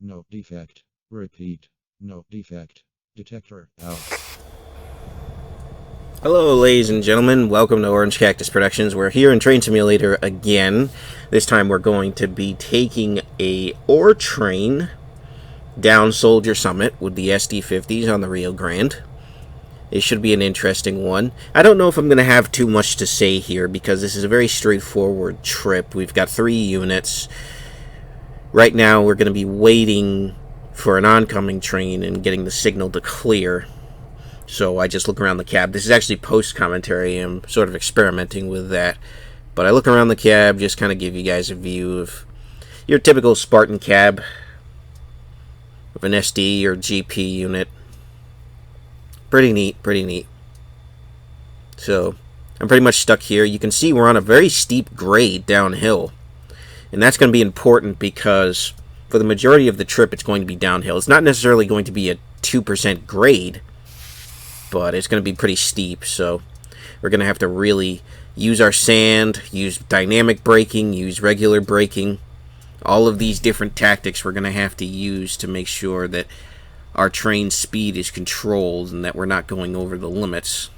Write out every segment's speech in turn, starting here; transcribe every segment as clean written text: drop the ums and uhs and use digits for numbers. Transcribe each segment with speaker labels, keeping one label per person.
Speaker 1: No defect. Repeat. No defect. Detector out.
Speaker 2: Hello ladies and gentlemen, welcome to Orange Cactus Productions. We're here in Train Simulator again. This time we're going to be taking a ore train down Soldier Summit with the SD50s on the Rio Grande. It should be an interesting one. I don't know if I'm going to have too much to say here because this is a very straightforward trip. We've got 3 units. Right now we're going to be waiting for an oncoming train and getting the signal to clear. So I just look around the cab. This is actually post-commentary. I'm sort of experimenting with that. But I look around the cab, just kind of give you guys a view of your typical Spartan cab of an SD or GP unit. Pretty neat, pretty neat. So I'm pretty much stuck here. You can see we're on a very steep grade downhill. And that's going to be important because for the majority of the trip it's going to be downhill. It's not necessarily going to be a 2% grade, but it's going to be pretty steep, so we're going to have to really use our sand, use dynamic braking, use regular braking. All of these different tactics we're going to have to use to make sure that our train speed is controlled and that we're not going over the limits.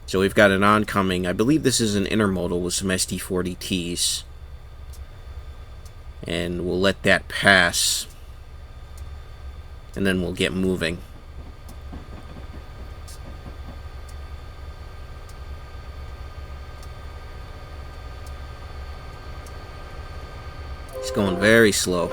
Speaker 2: So we've got an oncoming. I believe this is an intermodal with some SD40Ts. And we'll let that pass, and then we'll get moving. It's going very slow.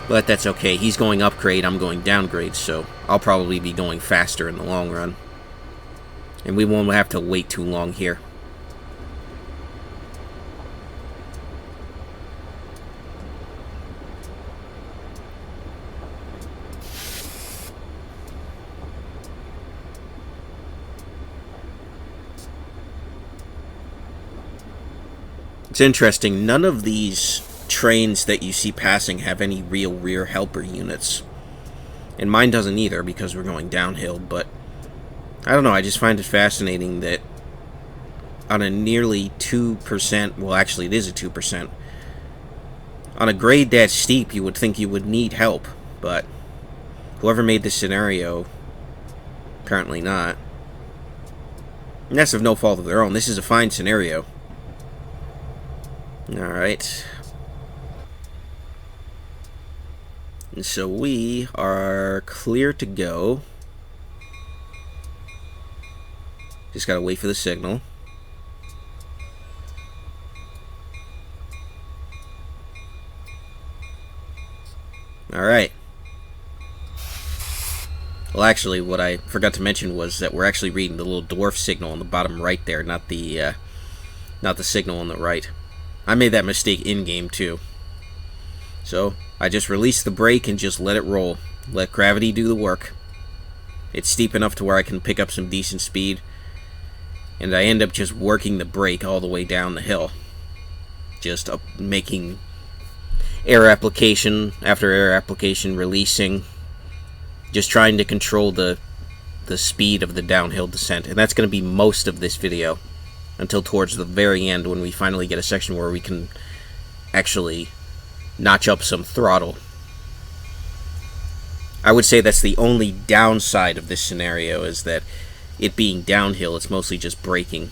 Speaker 2: But that's okay. He's going upgrade, I'm going downgrade, so I'll probably be going faster in the long run. And we won't have to wait too long here. It's interesting, none of these trains that you see passing have any real rear helper units. And mine doesn't either because we're going downhill, but I don't know, I just find it fascinating that on a nearly 2%, well actually it is a 2%, on a grade that steep you would think you would need help, but whoever made this scenario, apparently not. And that's of no fault of their own. This is a fine scenario. Alright. And so we are clear to go. Just gotta wait for the signal. Alright. Well, actually, what I forgot to mention was that we're actually reading the little dwarf signal on the bottom right there, not the signal on the right. I made that mistake in-game, too. So, I just release the brake and just let it roll. Let gravity do the work. It's steep enough to where I can pick up some decent speed. And I end up just working the brake all the way down the hill. Just making air application after air application, releasing. Just trying to control the speed of the downhill descent. And that's going to be most of this video. Until towards the very end when we finally get a section where we can actually notch up some throttle. I would say that's the only downside of this scenario, is that it being downhill, it's mostly just braking.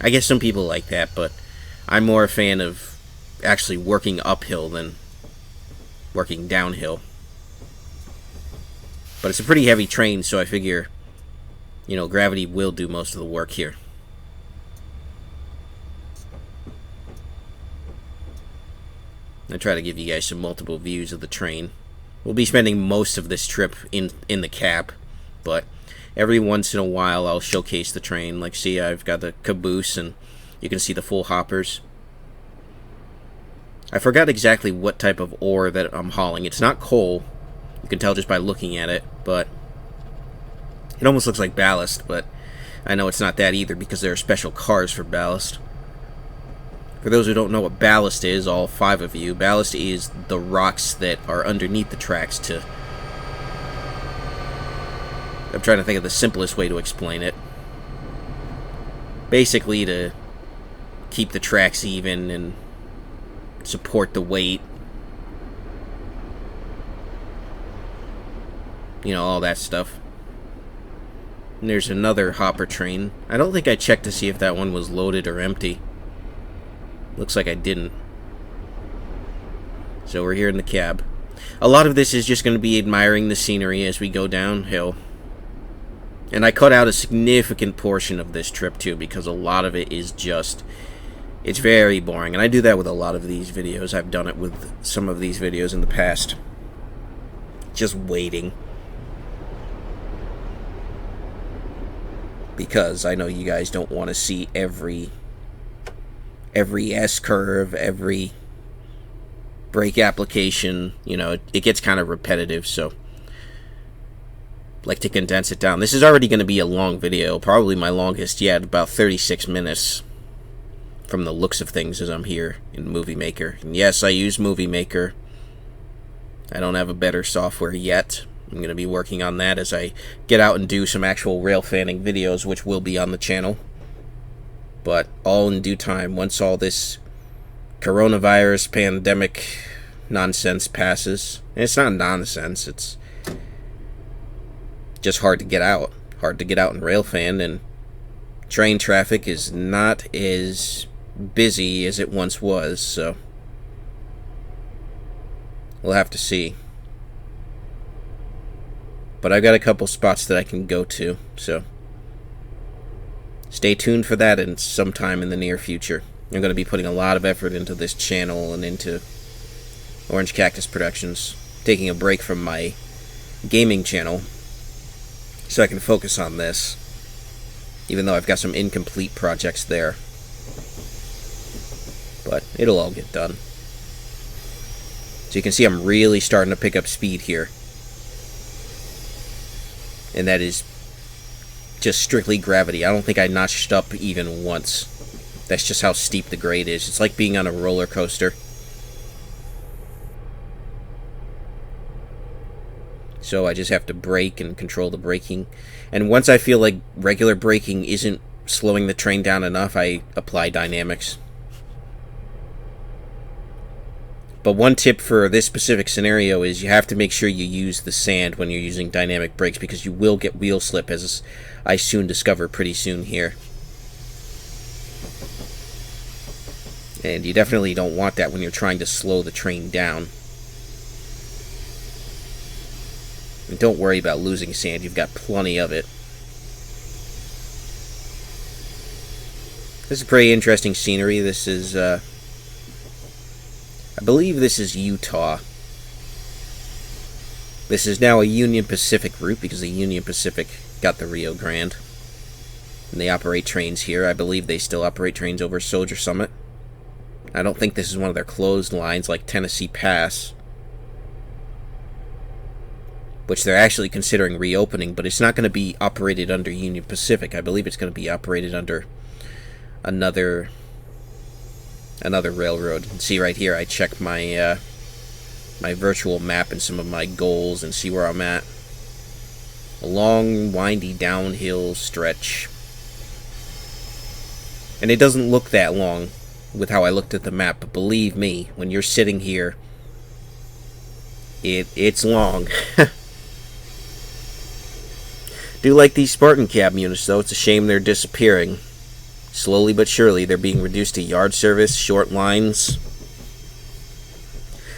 Speaker 2: I guess some people like that, but I'm more a fan of actually working uphill than working downhill. But it's a pretty heavy train, so I figure, you know, gravity will do most of the work here. I try to give you guys some multiple views of the train. We'll be spending most of this trip in the cab, but every once in a while I'll showcase the train. Like, see, I've got the caboose, and you can see the full hoppers. I forgot exactly what type of ore that I'm hauling. It's not coal. You can tell just by looking at it, but it almost looks like ballast, but I know it's not that either because there are special cars for ballast. For those who don't know what ballast is, all 5 of you, ballast is the rocks that are underneath the tracks to... I'm trying to think of the simplest way to explain it. Basically to keep the tracks even and support the weight. You know, all that stuff. And there's another hopper train. I don't think I checked to see if that one was loaded or empty. Looks like I didn't. So we're here in the cab. A lot of this is just going to be admiring the scenery as we go downhill. And I cut out a significant portion of this trip too, because a lot of it is just... it's very boring. And I do that with a lot of these videos. I've done it with some of these videos in the past. Just waiting. Because I know you guys don't want to see every S-curve, every brake application. You know, it gets kind of repetitive, so like to condense it down. This is already going to be a long video, probably my longest yet, about 36 minutes from the looks of things as I'm here in Movie Maker. And yes, I use Movie Maker. I don't have a better software yet. I'm going to be working on that as I get out and do some actual railfanning videos, which will be on the channel. But all in due time, once all this coronavirus pandemic nonsense passes. And it's not nonsense, it's just hard to get out. Hard to get out in railfan, and train traffic is not as busy as it once was, so we'll have to see. But I've got a couple spots that I can go to, so stay tuned for that in sometime in the near future. I'm going to be putting a lot of effort into this channel and into Orange Cactus Productions, taking a break from my gaming channel so I can focus on this, even though I've got some incomplete projects there. But it'll all get done. So you can see I'm really starting to pick up speed here. And that is just strictly gravity. I don't think I notched up even once. That's just how steep the grade is. It's like being on a roller coaster. So I just have to brake and control the braking. And once I feel like regular braking isn't slowing the train down enough, I apply dynamics. But one tip for this specific scenario is you have to make sure you use the sand when you're using dynamic brakes, because you will get wheel slip, as I soon discover pretty soon here. And you definitely don't want that when you're trying to slow the train down. And don't worry about losing sand, you've got plenty of it. This is pretty interesting scenery. This is, I believe this is Utah. This is now a Union Pacific route, because the Union Pacific got the Rio Grande. And they operate trains here. I believe they still operate trains over Soldier Summit. I don't think this is one of their closed lines like Tennessee Pass, which they're actually considering reopening, but it's not going to be operated under Union Pacific. I believe it's going to be operated under another railroad. And see right here, I check my my virtual map and some of my goals and see where I'm at. A long, windy downhill stretch. And it doesn't look that long with how I looked at the map, but believe me, when you're sitting here, it's long. Do like these Spartan cab units, though. It's a shame they're disappearing. Slowly but surely, they're being reduced to yard service, short lines.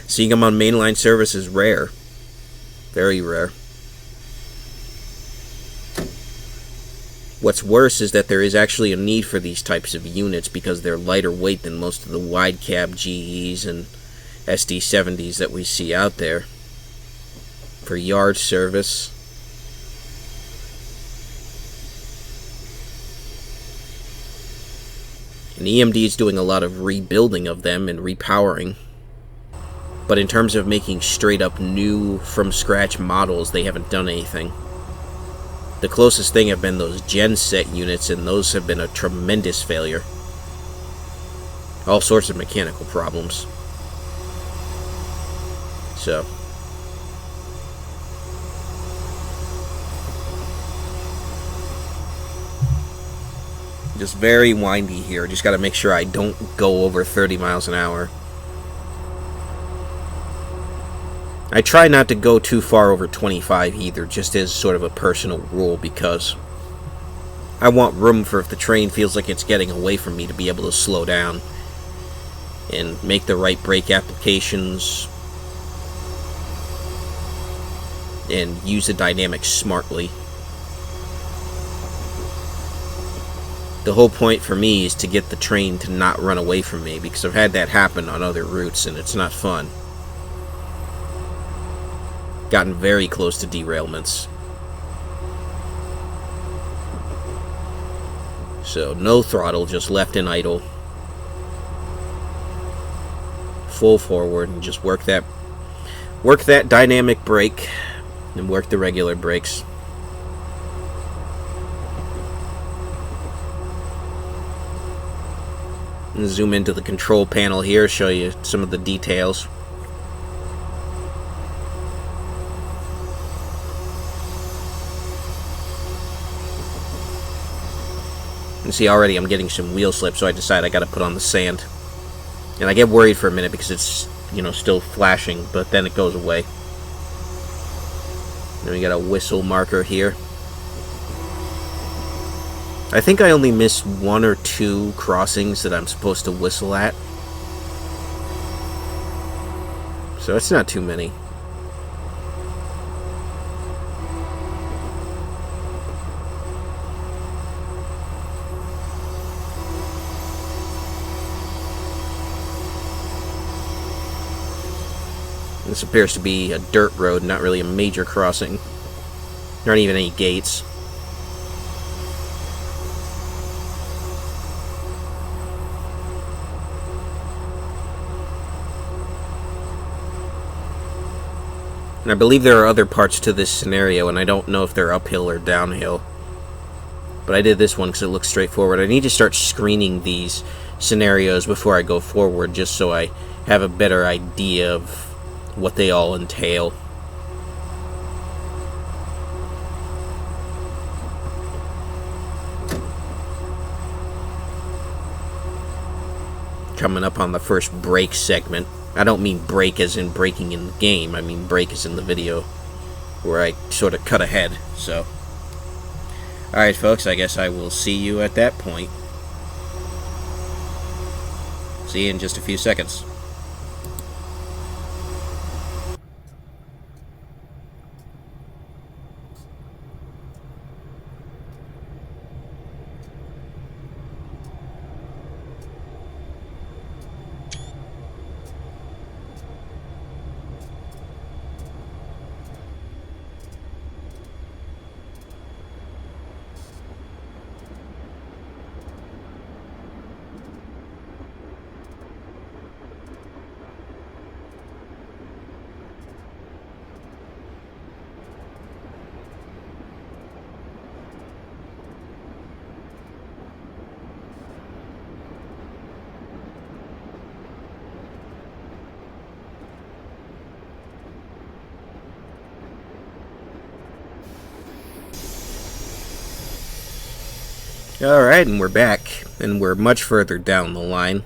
Speaker 2: Seeing them on mainline service is rare. Very rare. What's worse is that there is actually a need for these types of units because they're lighter weight than most of the wide cab GEs and SD50s that we see out there for yard service. And EMD is doing a lot of rebuilding of them and repowering. But in terms of making straight up new from scratch models, they haven't done anything. The closest thing have been those genset units, and those have been a tremendous failure. All sorts of mechanical problems. So just very windy here. Just got to make sure I don't go over 30 miles an hour. I try not to go too far over 25 either, just as sort of a personal rule, because I want room for if the train feels like it's getting away from me to be able to slow down and make the right brake applications and use the dynamics smartly. The whole point for me is to get the train to not run away from me, because I've had that happen on other routes and it's not fun. Gotten very close to derailments. So no throttle, just left and idle. Full forward and just work that dynamic brake and work the regular brakes. And zoom into the control panel here, show you some of the details. You see already I'm getting some wheel slip, so I decide I gotta put on the sand. And I get worried for a minute because it's, you know, still flashing, but then it goes away. Then we got a whistle marker here. I think I only missed 1 or 2 crossings that I'm supposed to whistle at. So it's not too many. This appears to be a dirt road, not really a major crossing. There aren't even any gates. And I believe there are other parts to this scenario, and I don't know if they're uphill or downhill. But I did this one because it looks straightforward. I need to start screening these scenarios before I go forward, just so I have a better idea of what they all entail. Coming up on the first break segment. I don't mean break as in breaking in the game, I mean break as in the video, where I sort of cut ahead, so. Alright folks, I guess I will see you at that point. See you in just a few seconds. Alright, and we're back, and we're much further down the line.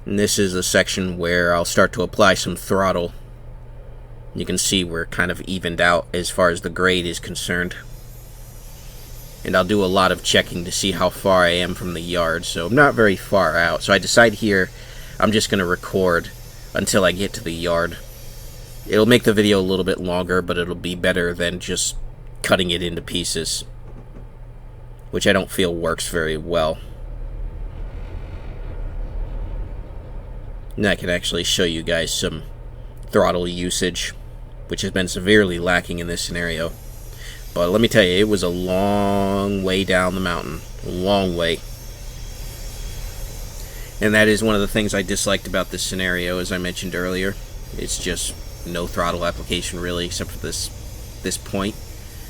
Speaker 2: And this is a section where I'll start to apply some throttle. You can see we're kind of evened out as far as the grade is concerned. And I'll do a lot of checking to see how far I am from the yard, so I'm not very far out. So I decide here I'm just going to record until I get to the yard. It'll make the video a little bit longer, but it'll be better than just cutting it into pieces, which I don't feel works very well. And I can actually show you guys some throttle usage, which has been severely lacking in this scenario. But let me tell you, it was a long way down the mountain. A long way. And that is one of the things I disliked about this scenario, as I mentioned earlier. It's just no throttle application really, except for this point.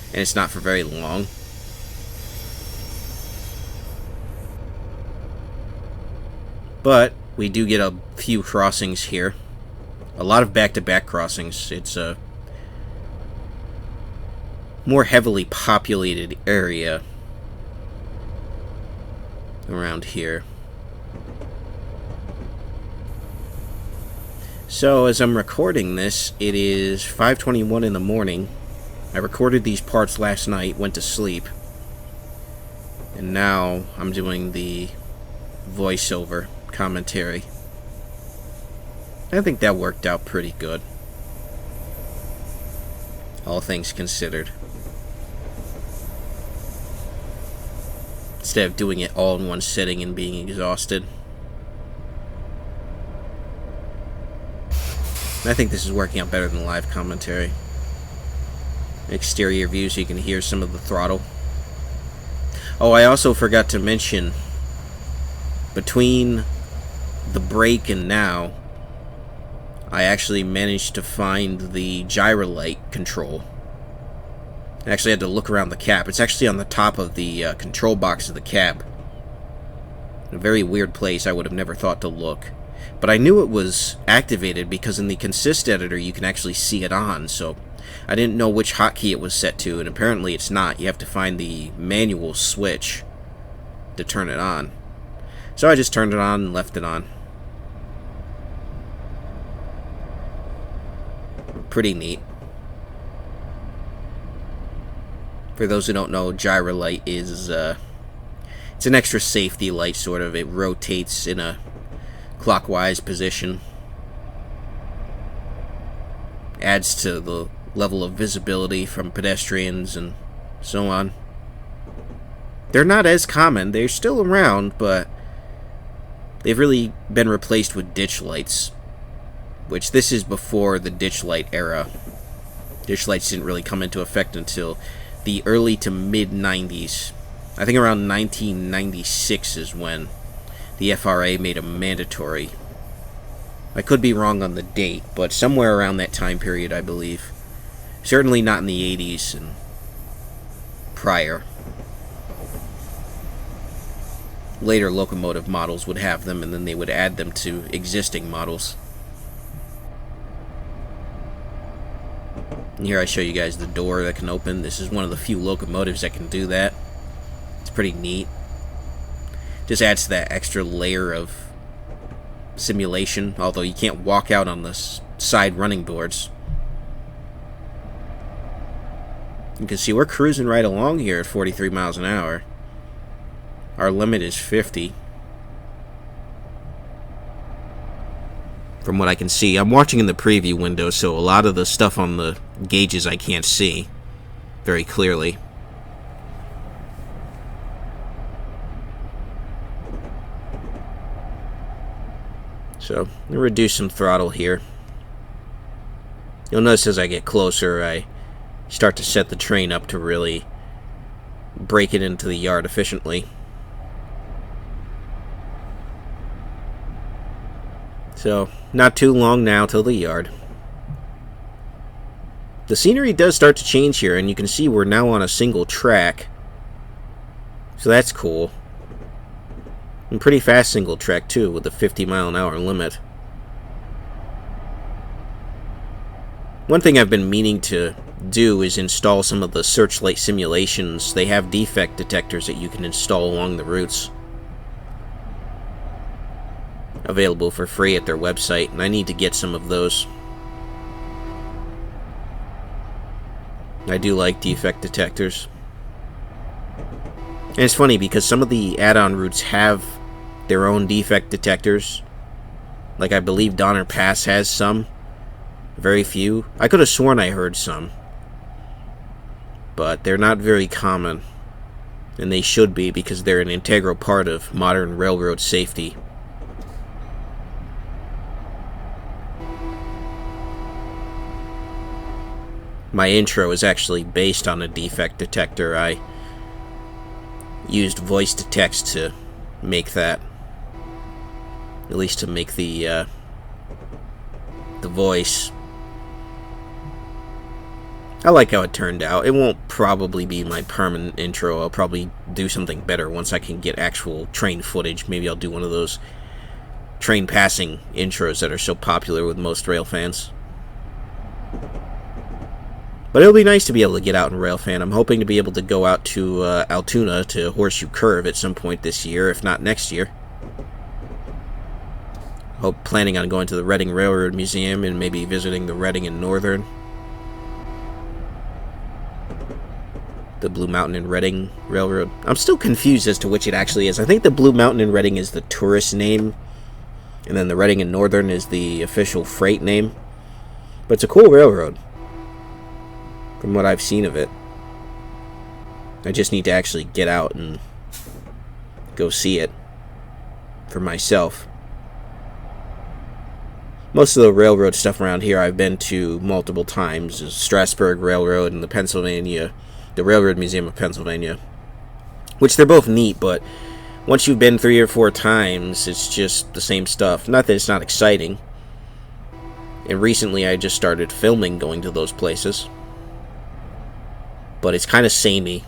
Speaker 2: And it's not for very long. But we do get a few crossings here. A lot of back-to-back crossings. It's a more heavily populated area around here. So as I'm recording this, it is 5:21 in the morning. I recorded these parts last night, went to sleep, and now I'm doing the voiceover commentary. I think that worked out pretty good, all things considered. Instead of doing it all in one sitting and being exhausted. I think this is working out better than live commentary. Exterior view so you can hear some of the throttle. Oh, I also forgot to mention, between the break and now, I actually managed to find the gyrolight control. I actually had to look around the cab. It's actually on the top of the control box of the cab. A very weird place I would have never thought to look. But I knew it was activated because in the consist editor you can actually see it on, so I didn't know which hotkey it was set to, and apparently it's not. You have to find the manual switch to turn it on. So I just turned it on and left it on. Pretty neat. For those who don't know, gyro light is it's an extra safety light, sort of. It rotates in a clockwise position. Adds to the level of visibility from pedestrians and so on. They're not as common. They're still around, but they've really been replaced with ditch lights, which this is before the ditch light era. Ditch lights didn't really come into effect until the early to mid 90s. I think around 1996 is when the FRA made them mandatory. I could be wrong on the date, but somewhere around that time period, I believe. Certainly not in the 80s and prior. Later locomotive models would have them, and then they would add them to existing models. And here I show you guys the door that can open. This is one of the few locomotives that can do that. It's pretty neat. Just adds to that extra layer of simulation, although you can't walk out on the side running boards. You can see we're cruising right along here at 43 miles an hour. Our limit is 50. From what I can see, I'm watching in the preview window, so a lot of the stuff on the gauges I can't see very clearly. So, I'm going to reduce some throttle here. You'll notice as I get closer, I start to set the train up to really break it into the yard efficiently. So, not too long now till the yard. The scenery does start to change here, and you can see we're now on a single track. So that's cool. And pretty fast single track too, with a 50-mile-an-hour limit. One thing I've been meaning to do is install some of the searchlight simulations. They have defect detectors that you can install along the routes. Available for free at their website, and I need to get some of those. I do like defect detectors. And it's funny because some of the add-on routes have their own defect detectors. Like I believe Donner Pass has some. Very few. I could have sworn I heard some. But they're not very common. And they should be, because they're an integral part of modern railroad safety. My intro is actually based on a defect detector. I used voice to text to make that. At least to make the voice. I like how it turned out. It won't probably be my permanent intro. I'll probably do something better once I can get actual train footage. Maybe I'll do one of those train passing intros that are so popular with most rail fans. But it'll be nice to be able to get out in Railfan. I'm hoping to be able to go out to Altoona to Horseshoe Curve at some point this year, if not next year. planning on going to the Reading Railroad Museum and maybe visiting the Reading and Northern. The Blue Mountain and Reading Railroad. I'm still confused as to which it actually is. I think the Blue Mountain and Reading is the tourist name, and then the Reading and Northern is the official freight name. But it's a cool railroad, from what I've seen of it. I just need to actually get out and go see it for myself. Most of the railroad stuff around here I've been to multiple times. Is Strasburg Railroad and the Railroad Museum of Pennsylvania, which they're both neat, but once you've been 3 or 4 times, it's just the same stuff. Not that it's not exciting. And recently I just started filming going to those places, but it's kind of samey.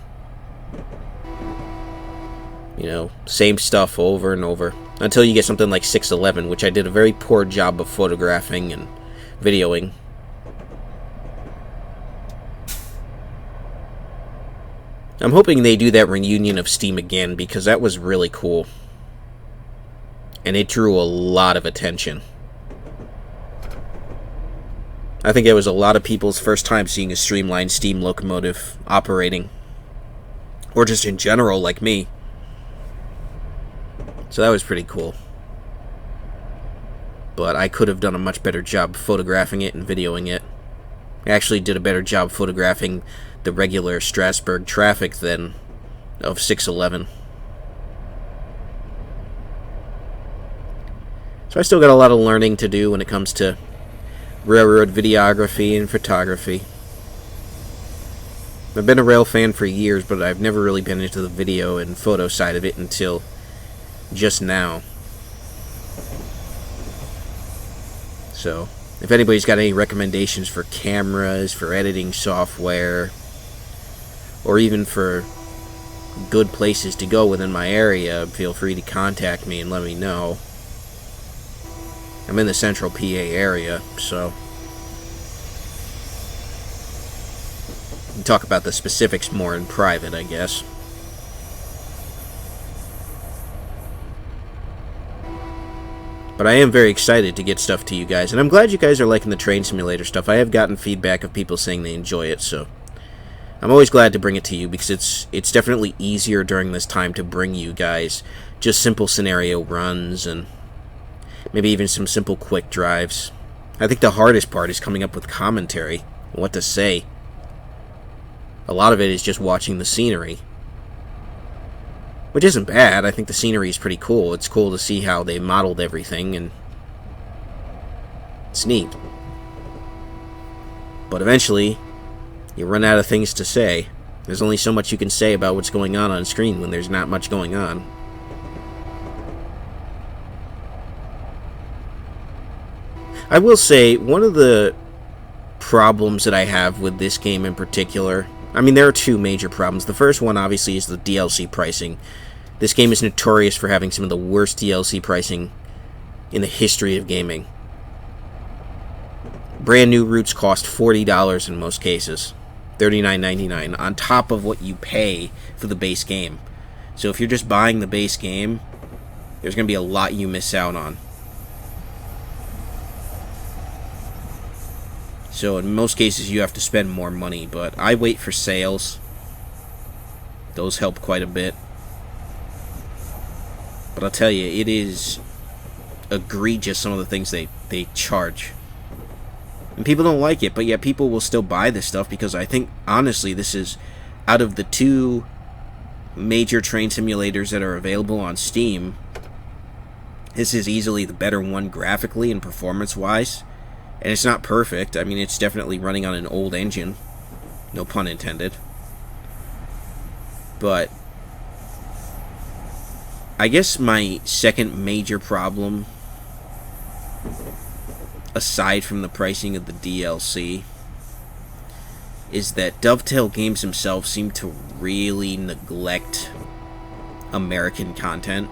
Speaker 2: You know, same stuff over and over. Until you get something like 611, which I did a very poor job of photographing and videoing. I'm hoping they do that reunion of Steam again, because that was really cool. And it drew a lot of attention. I think it was a lot of people's first time seeing a streamlined steam locomotive operating. Or just in general, like me. So that was pretty cool. But I could have done a much better job photographing it and videoing it. I actually did a better job photographing the regular Strasburg traffic than of 611. So I still got a lot of learning to do when it comes to railroad videography and photography. I've been a Railfan for years, but I've never really been into the video and photo side of it until just now. So, if anybody's got any recommendations for cameras, for editing software, or even for good places to go within my area, feel free to contact me and let me know. I'm in the central PA area, so we can talk about the specifics more in private, I guess. But I am very excited to get stuff to you guys, and I'm glad you guys are liking the train simulator stuff. I have gotten feedback of people saying they enjoy it, so I'm always glad to bring it to you, because it's definitely easier during this time to bring you guys just simple scenario runs and maybe even some simple quick drives. I think the hardest part is coming up with commentary, what to say. A lot of it is just watching the scenery, which isn't bad. I think the scenery is pretty cool. It's cool to see how they modeled everything, and it's neat. But eventually, you run out of things to say. There's only so much you can say about what's going on screen when there's not much going on. I will say, one of the problems that I have with this game in particular, I mean, there are 2 major problems. The first one, obviously, is the DLC pricing. This game is notorious for having some of the worst DLC pricing in the history of gaming. Brand new routes cost $40 in most cases. $39.99 on top of what you pay for the base game. So if you're just buying the base game, there's going to be a lot you miss out on. So in most cases you have to spend more money, but I wait for sales. Those help quite a bit. But I'll tell you, it is egregious some of the things they charge. And people don't like it, but yet people will still buy this stuff, because I think, honestly, this is, out of the 2 major train simulators that are available on Steam, this is easily the better one graphically and performance-wise. And it's not perfect. I mean, it's definitely running on an old engine. No pun intended. But I guess my second major problem, aside from the pricing of the DLC, is that Dovetail Games themselves seem to really neglect American content.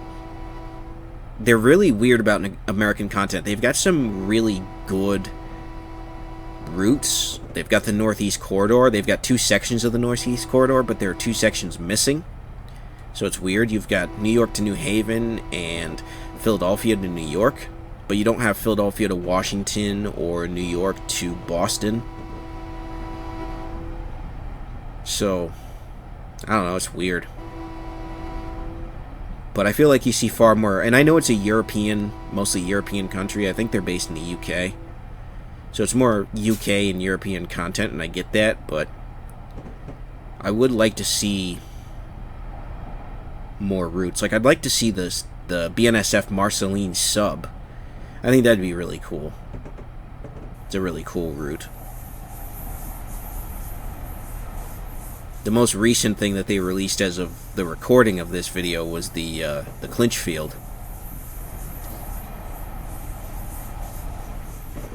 Speaker 2: They're really weird about American content. They've got some really good routes. They've got the Northeast Corridor. They've got 2 sections of the Northeast Corridor, but there are 2 sections missing. So it's weird. You've got New York to New Haven and Philadelphia to New York, but you don't have Philadelphia to Washington or New York to Boston. So, I don't know, it's weird. But I feel like you see far more, and I know it's a European, mostly European country. I think they're based in the UK. So it's more UK and European content, and I get that, but I would like to see more routes. Like, I'd like to see the BNSF Marceline sub. I think that'd be really cool. It's a really cool route. The most recent thing that they released as of the recording of this video was the clinch field,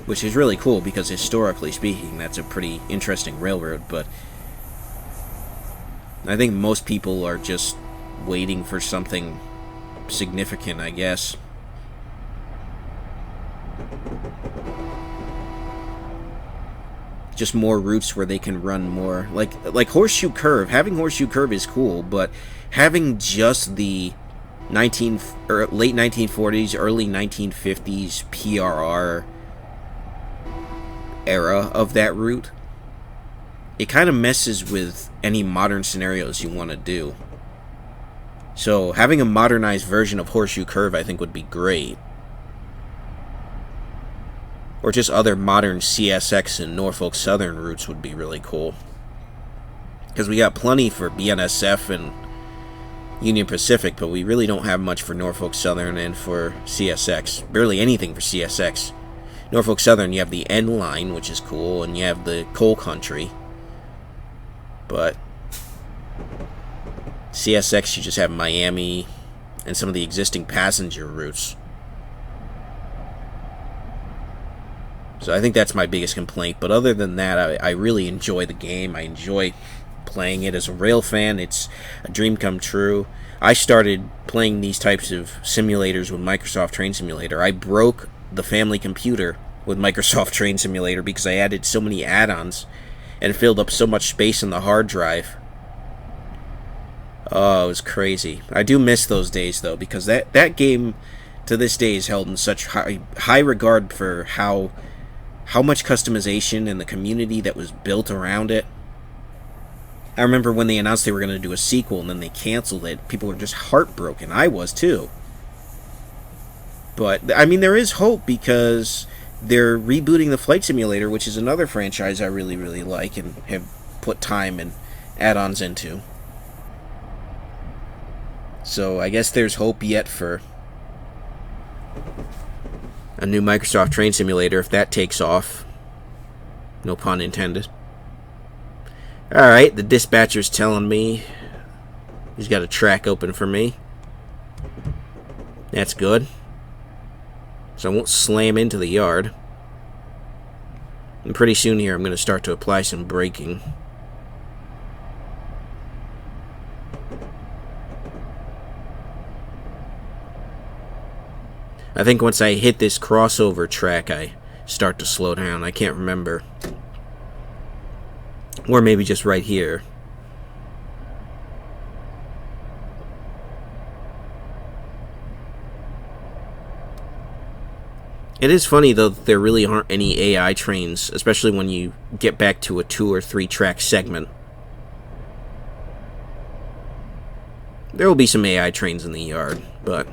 Speaker 2: which is really cool because historically speaking, that's a pretty interesting railroad. But I think most people are just waiting for something significant, I guess. Just more routes where they can run more, like Horseshoe Curve. Having Horseshoe Curve is cool, but having just the late 1940s, early 1950s PRR era of that route, it kind of messes with any modern scenarios you want to do. So having a modernized version of Horseshoe Curve, I think, would be great. Or just other modern CSX and Norfolk Southern routes would be really cool. Because we got plenty for BNSF and Union Pacific, but we really don't have much for Norfolk Southern and for CSX. Barely anything for CSX. Norfolk Southern, you have the N line, which is cool, and you have the coal country. But CSX, you just have Miami and some of the existing passenger routes. So I think that's my biggest complaint. But other than that, I really enjoy the game. I enjoy playing it. As a Railfan, it's a dream come true. I started playing these types of simulators with Microsoft Train Simulator. I broke the family computer with Microsoft Train Simulator because I added so many add-ons and filled up so much space in the hard drive. Oh, it was crazy. I do miss those days, though, because that game to this day is held in such high regard for how much customization and the community that was built around it. I remember when they announced they were going to do a sequel and then they canceled it, people were just heartbroken. I was too. But, I mean, there is hope because they're rebooting the Flight Simulator, which is another franchise I really, really like and have put time and add-ons into. So I guess there's hope yet for a new Microsoft Train Simulator if that takes off. No pun intended. Alright, the dispatcher's telling me he's got a track open for me. That's good. So I won't slam into the yard. And pretty soon here I'm going to start to apply some braking. I think once I hit this crossover track, I start to slow down. I can't remember. Or maybe just right here. It is funny, though, that there really aren't any AI trains, especially when you get back to a 2 or 3 track segment. There will be some AI trains in the yard, but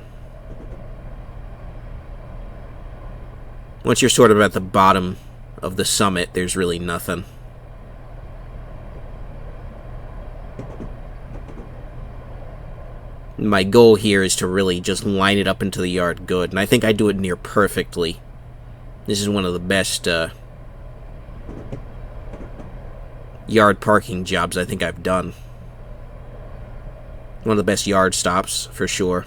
Speaker 2: once you're sort of at the bottom of the summit, there's really nothing. My goal here is to really just line it up into the yard good, and I think I do it near perfectly. This is one of the best yard parking jobs I think I've done. One of the best yard stops, for sure,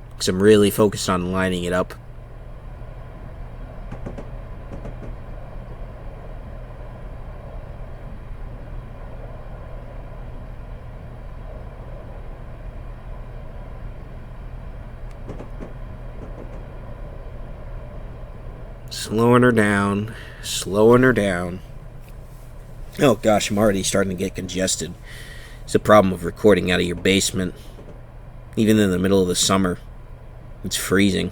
Speaker 2: because I'm really focused on lining it up. Slowing her down, slowing her down. Oh gosh, I'm already starting to get congested. It's a problem of recording out of your basement. Even in the middle of the summer, it's freezing.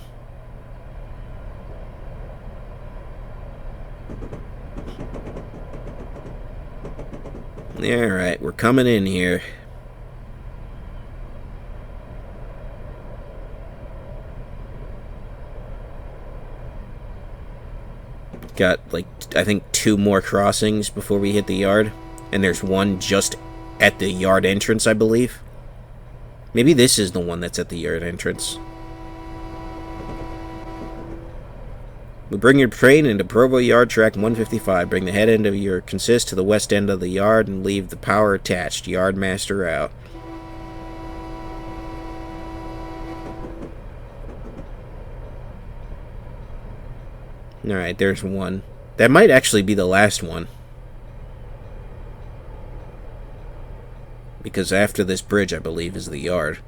Speaker 2: Alright, we're coming in here. Got, like, I think 2 more crossings before we hit the yard. And there's one just at the yard entrance, I believe. Maybe this is the one that's at the yard entrance. We bring your train into Provo Yard, track 155. Bring the head end of your consist to the west end of the yard and leave the power attached. Yardmaster out. Alright, there's one. That might actually be the last one. Because after this bridge, I believe, is the yard.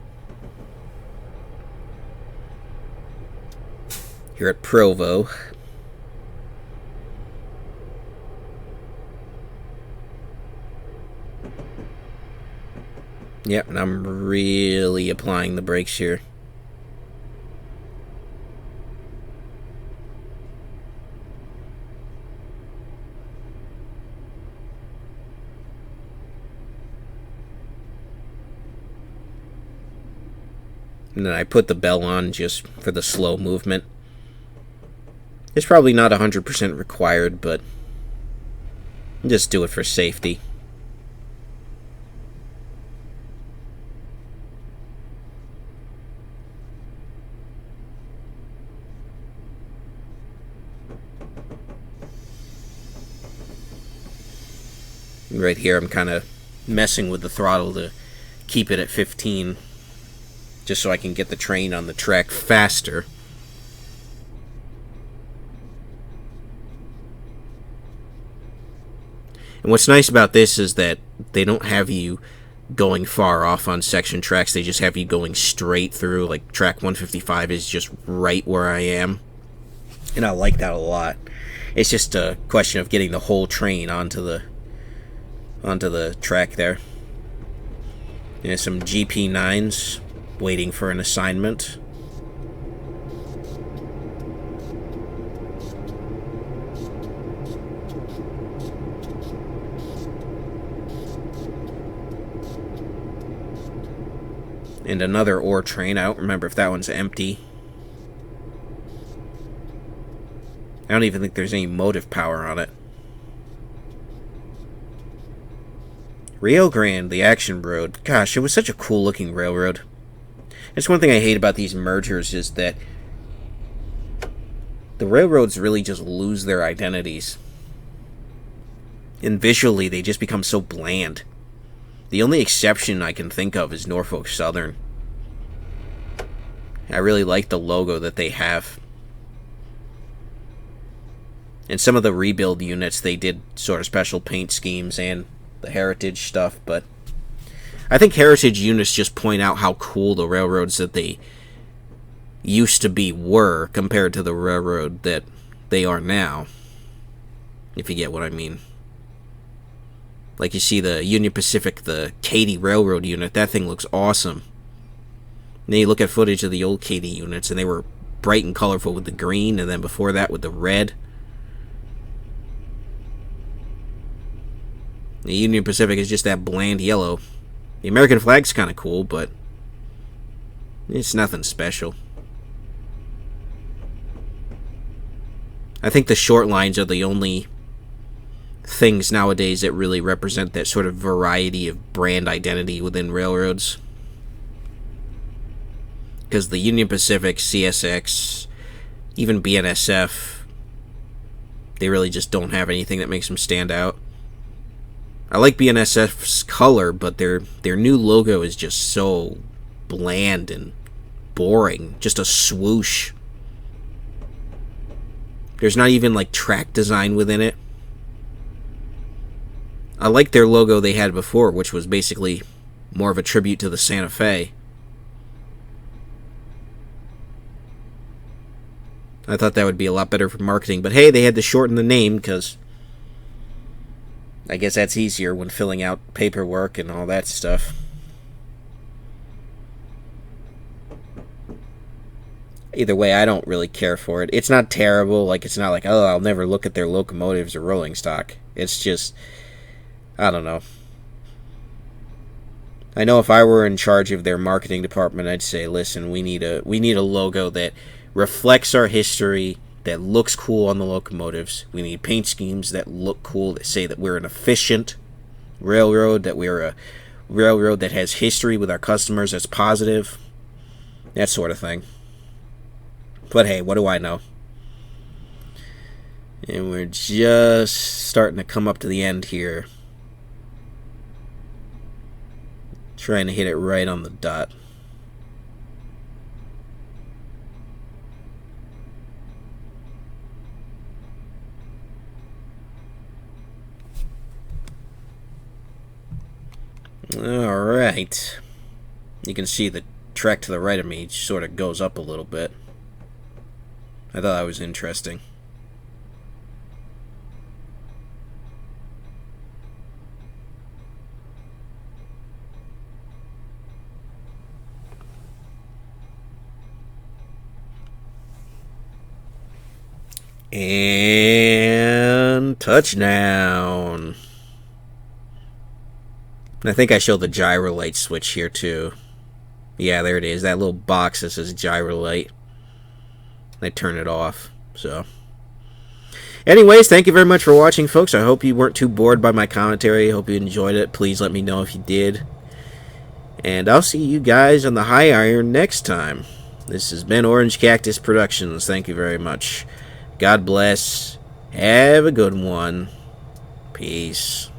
Speaker 2: Here at Provo. Yep, and I'm really applying the brakes here. And then I put the bell on just for the slow movement. It's probably not 100% required, but just do it for safety. Right here, I'm kind of messing with the throttle to keep it at 15, just so I can get the train on the track faster. And what's nice about this is that they don't have you going far off on section tracks, they just have you going straight through. Like track 155 is just right where I am, and I like that a lot. It's just a question of getting the whole train onto the track there. There's some GP9s waiting for an assignment. And another ore train. I don't remember if that one's empty. I don't even think there's any motive power on it. Rio Grande, the action road. Gosh, it was such a cool looking railroad. That's one thing I hate about these mergers, is that the railroads really just lose their identities. And visually, they just become so bland. The only exception I can think of is Norfolk Southern. I really like the logo that they have. And some of the rebuild units, they did sort of special paint schemes and the heritage stuff, but I think heritage units just point out how cool the railroads that they used to be were compared to the railroad that they are now, if you get what I mean. Like you see the Union Pacific, the Katy Railroad unit, that thing looks awesome. And then you look at footage of the old Katy units, and they were bright and colorful with the green, and then before that with the red. The Union Pacific is just that bland yellow. The American flag's kind of cool, but it's nothing special. I think the short lines are the only things nowadays that really represent that sort of variety of brand identity within railroads. Because the Union Pacific, CSX, even BNSF, they really just don't have anything that makes them stand out. I like BNSF's color, but their new logo is just so bland and boring. Just a swoosh. There's not even like track design within it. I like their logo they had before, which was basically more of a tribute to the Santa Fe. I thought that would be a lot better for marketing, but hey, they had to shorten the name because I guess that's easier when filling out paperwork and all that stuff. Either way, I don't really care for it. It's not terrible. Like, it's not like, oh, I'll never look at their locomotives or rolling stock. It's just, I don't know. I know if I were in charge of their marketing department, I'd say, listen, we need a logo that reflects our history, that looks cool on the locomotives. We need paint schemes that look cool, that say that we're an efficient railroad, that we're a railroad that has history with our customers, that's positive, that sort of thing. But hey, what do I know? And we're just starting to come up to the end here. Trying to hit it right on the dot. Alright. You can see the track to the right of me sort of goes up a little bit. I thought that was interesting. And touchdown. I think I showed the gyro light switch here too. Yeah, there it is. That little box that says gyro light. I turn it off. So, anyways, thank you very much for watching, folks. I hope you weren't too bored by my commentary. I hope you enjoyed it. Please let me know if you did. And I'll see you guys on the high iron next time. This has been Orange Cactus Productions. Thank you very much. God bless. Have a good one. Peace.